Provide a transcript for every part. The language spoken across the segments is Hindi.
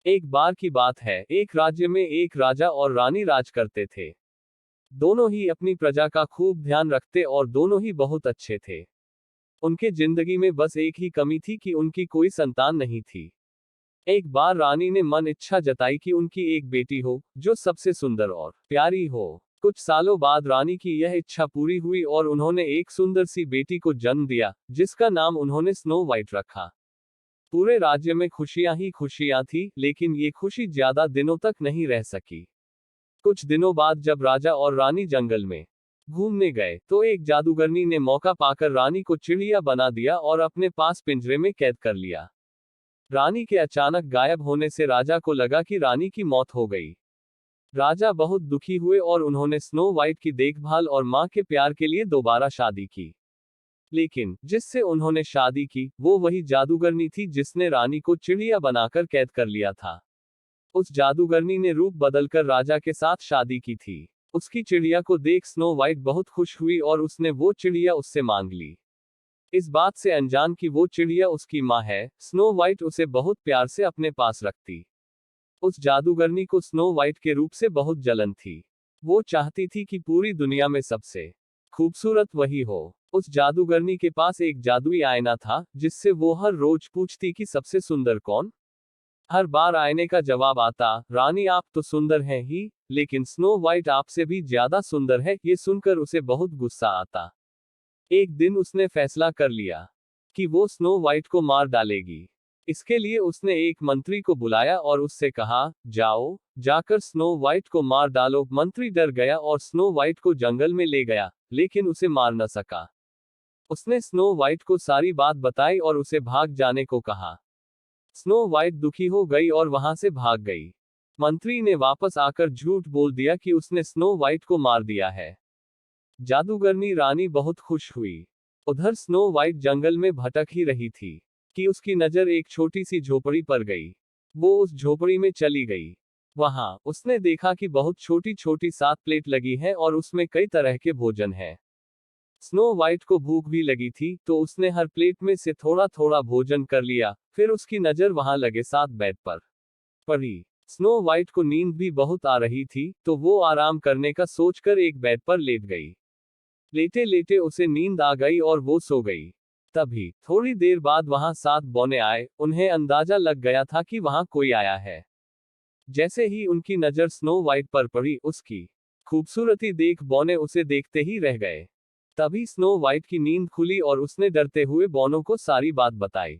एक बार की बात है, एक राज्य में एक राजा और रानी राज करते थे। दोनों ही अपनी प्रजा का खूब ध्यान रखते और दोनों ही बहुत अच्छे थे। उनके जिंदगी में बस एक ही कमी थी कि उनकी कोई संतान नहीं थी। एक बार रानी ने मन इच्छा जताई कि उनकी एक बेटी हो, जो सबसे सुंदर और प्यारी हो। कुछ सालों बाद रानी की यह इच्छा पूरी हुई और उन्होंने एक सुंदर सी बेटी को जन्म दिया, जिसका नाम उन्होंने स्नो वाइट रखा। पूरे राज्य में खुशियां ही खुशियां थी, लेकिन ये खुशी ज्यादा दिनों तक नहीं रह सकी। कुछ दिनों बाद जब राजा और रानी जंगल में घूमने गए, तो एक जादूगरनी ने मौका पाकर रानी को चिड़िया बना दिया और अपने पास पिंजरे में कैद कर लिया। रानी के अचानक गायब होने से राजा को लगा कि रानी की मौत हो गई। राजा बहुत दुखी हुए और उन्होंने स्नो वाइट की देखभाल और मां के प्यार के लिए दोबारा शादी की। लेकिन जिससे उन्होंने शादी की, वो वही जादूगरनी थी जिसने रानी को चिड़िया बनाकर कैद कर लिया था। उस जादूगरनी ने रूप बदलकर राजा के साथ शादी की थी। उसकी चिड़िया को देख स्नो वाइट बहुत खुश हुई और उसने वो चिड़िया उससे मांग ली। इस बात से अनजान कि वो चिड़िया उसकी माँ है, स्नो वाइट उसे बहुत प्यार से अपने पास रखती। उस जादूगरनी को स्नो वाइट के रूप से बहुत जलन थी। वो चाहती थी कि पूरी दुनिया में सबसे खूबसूरत वही हो। उस जादूगरनी के पास एक जादुई आईना था, जिससे वो हर रोज पूछती कि सबसे सुंदर कौन। हर बार आईने का जवाब आता, रानी आप तो सुंदर हैं ही, लेकिन स्नो वाइट आपसे भी ज्यादा सुंदर है। ये सुनकर उसे बहुत गुस्सा आता। एक दिन उसने फैसला कर लिया कि वो स्नो वाइट को मार डालेगी। इसके लिए उसने एक मंत्री को बुलाया और उससे कहा, जाओ, जाकर स्नो वाइट को मार डालो। मंत्री डर गया और स्नो वाइट को जंगल में ले गया, लेकिन उसे मार न सका। उसने स्नो वाइट को सारी बात बताई और उसे भाग जाने को कहा। स्नो वाइट दुखी हो गई और वहां से भाग गई। मंत्री ने वापस आकर झूठ बोल दिया कि उसने स्नो वाइट को मार दिया है। जादूगरनी रानी बहुत खुश हुई। उधर स्नो वाइट जंगल में भटक ही रही थी कि उसकी नजर एक छोटी सी झोपड़ी पर गई। वो उस झोपड़ी में चली गई। वहां उसने देखा कि बहुत छोटी छोटी 7 प्लेट लगी है और उसमें कई तरह के भोजन हैं। स्नो वाइट को भूख भी लगी थी, तो उसने हर प्लेट में से थोड़ा थोड़ा भोजन कर लिया। फिर उसकी नजर वहां लगे 7 बेड पर पड़ी। स्नो वाइट को नींद भी बहुत आ रही थी, तो वो आराम करने का सोचकर एक बेड पर लेट गई। लेटे लेटे उसे नींद आ गई और वो सो गई। तभी थोड़ी देर बाद वहां 7 बौने आए। उन्हें अंदाजा लग गया था कि वहां कोई आया है। जैसे ही उनकी नजर स्नो वाइट पर पड़ी, उसकी खूबसूरती देख बौने उसे देखते ही रह गए। तभी स्नो वाइट की नींद खुली और उसने डरते हुए बौनों को सारी बात बताई।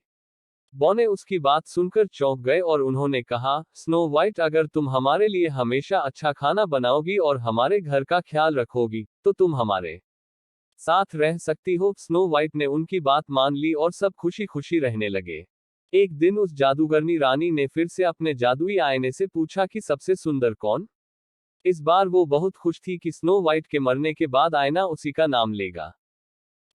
बौने उसकी बात सुनकर चौंक गए और उन्होंने कहा, स्नो वाइट अगर तुम हमारे लिए हमेशा अच्छा खाना बनाओगी और हमारे घर का ख्याल रखोगी, तो तुम हमारे साथ रह सकती हो। स्नो वाइट ने उनकी बात मान ली और सब खुशी खुशी रहने लगे। एक दिन उस जादूगरनी रानी ने फिर से अपने जादुई आईने से पूछा कि सबसे सुंदर कौन। इस बार वो बहुत खुश थी कि स्नो वाइट के मरने के बाद आईना उसी का नाम लेगा।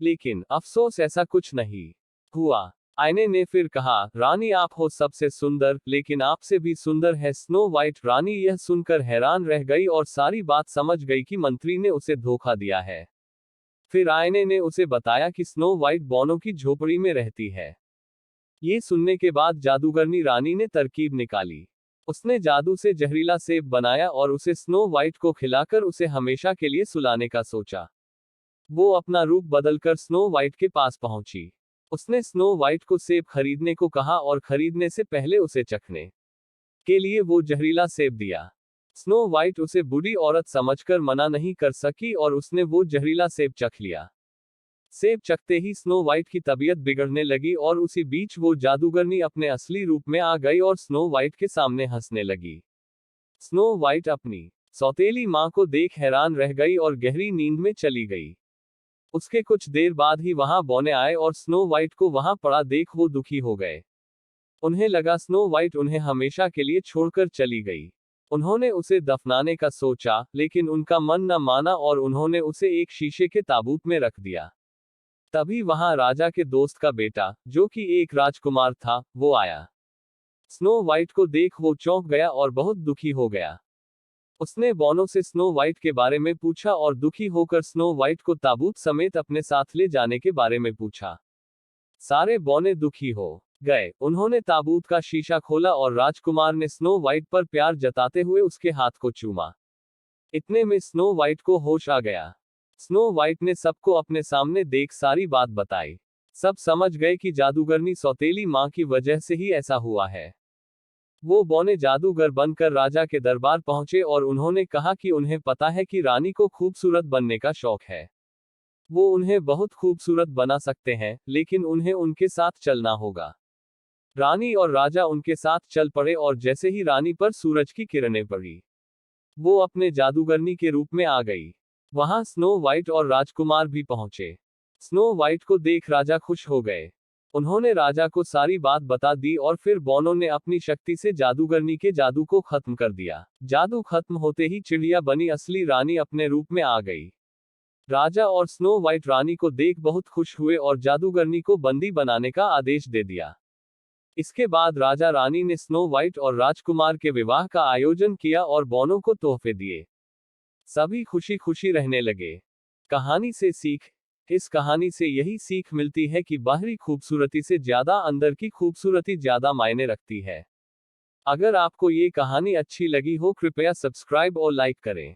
लेकिन अफसोस ऐसा कुछ नहीं हुआ। आईने ने फिर कहा, रानी आप हो सबसे सुंदर, लेकिन आपसे भी सुंदर है स्नो वाइट। रानी यह सुनकर हैरान रह गई और सारी बात समझ गई कि मंत्री ने उसे धोखा दिया है। फिर आईने ने उसे बताया कि स्नो वाइट बौनों की झोपड़ी में रहती है। ये सुनने के बाद जादूगरनी रानी ने तरकीब निकाली। उसने जादू से जहरीला सेब बनाया और उसे स्नो वाइट को खिलाकर उसे हमेशा के लिए सुलाने का सोचा। वो अपना रूप बदलकर स्नो वाइट के पास पहुंची। उसने स्नो वाइट को सेब खरीदने को कहा और खरीदने से पहले उसे चखने के लिए वो जहरीला सेब दिया। स्नो वाइट उसे बूढ़ी औरत समझकर मना नहीं कर सकी और उसने वो जहरीला सेब चख लिया। सेब चखते ही स्नो वाइट की तबीयत बिगड़ने लगी और उसी बीच वो जादूगरनी अपने असली रूप में आ गई और स्नो वाइट के सामने हंसने लगी। स्नो वाइट अपनी सौतेली मां को देख हैरान रह गई और गहरी नींद में चली गई। उसके कुछ देर बाद ही वहां बौने आए और स्नो वाइट को वहां पड़ा देख वो दुखी हो गए। उन्हें लगा स्नो वाइट उन्हें हमेशा के लिए छोड़कर चली गई। उन्होंने उसे दफनाने का सोचा, लेकिन उनका मन न माना और उन्होंने उसे एक शीशे के ताबूत में रख दिया। तभी वहां राजा के दोस्त का बेटा, जो कि एक राजकुमार था, वो आया। स्नो वाइट को देख वो चौंक गया और बहुत दुखी हो गया। उसने बौनों से स्नो वाइट के बारे में पूछा और दुखी होकर स्नो वाइट को ताबूत समेत अपने साथ ले जाने के बारे में पूछा। सारे बौने दुखी हो गए। उन्होंने ताबूत का शीशा खोला और राजकुमार ने स्नो वाइट पर प्यार जताते हुए उसके हाथ को चूमा। इतने में स्नो वाइट को होश आ गया। स्नो वाइट ने सबको अपने सामने देख सारी बात बताई। सब समझ गए कि जादूगरनी सौतेली माँ की वजह से ही ऐसा हुआ है। वो बौने जादूगर बनकर राजा के दरबार पहुंचे और उन्होंने कहा कि उन्हें पता है कि रानी को खूबसूरत बनने का शौक है। वो उन्हें बहुत खूबसूरत बना सकते हैं, लेकिन उन्हें उनके साथ चलना होगा। रानी और राजा उनके साथ चल पड़े और जैसे ही रानी पर सूरज की किरणें पड़ी, वो अपने जादूगरनी के रूप में आ गई। वहां स्नो वाइट और राजकुमार भी पहुंचे। स्नो वाइट को देख राजा खुश हो गए। उन्होंने राजा को सारी बात बता दी और फिर बौनों ने अपनी शक्ति से जादूगरनी के जादू को खत्म कर दिया। जादू खत्म होते ही चिड़िया बनी असली रानी अपने रूप में आ गई। राजा और स्नो वाइट रानी को देख बहुत खुश हुए और जादूगरनी को बंदी बनाने का आदेश दे दिया। इसके बाद राजा रानी ने स्नो वाइट और राजकुमार के विवाह का आयोजन किया और बौनों को तोहफे दिए। सभी खुशी खुशी रहने लगे। कहानी से सीख। इस कहानी से यही सीख मिलती है कि बाहरी खूबसूरती से ज्यादा अंदर की खूबसूरती ज्यादा मायने रखती है। अगर आपको ये कहानी अच्छी लगी हो कृपया सब्सक्राइब और लाइक करें।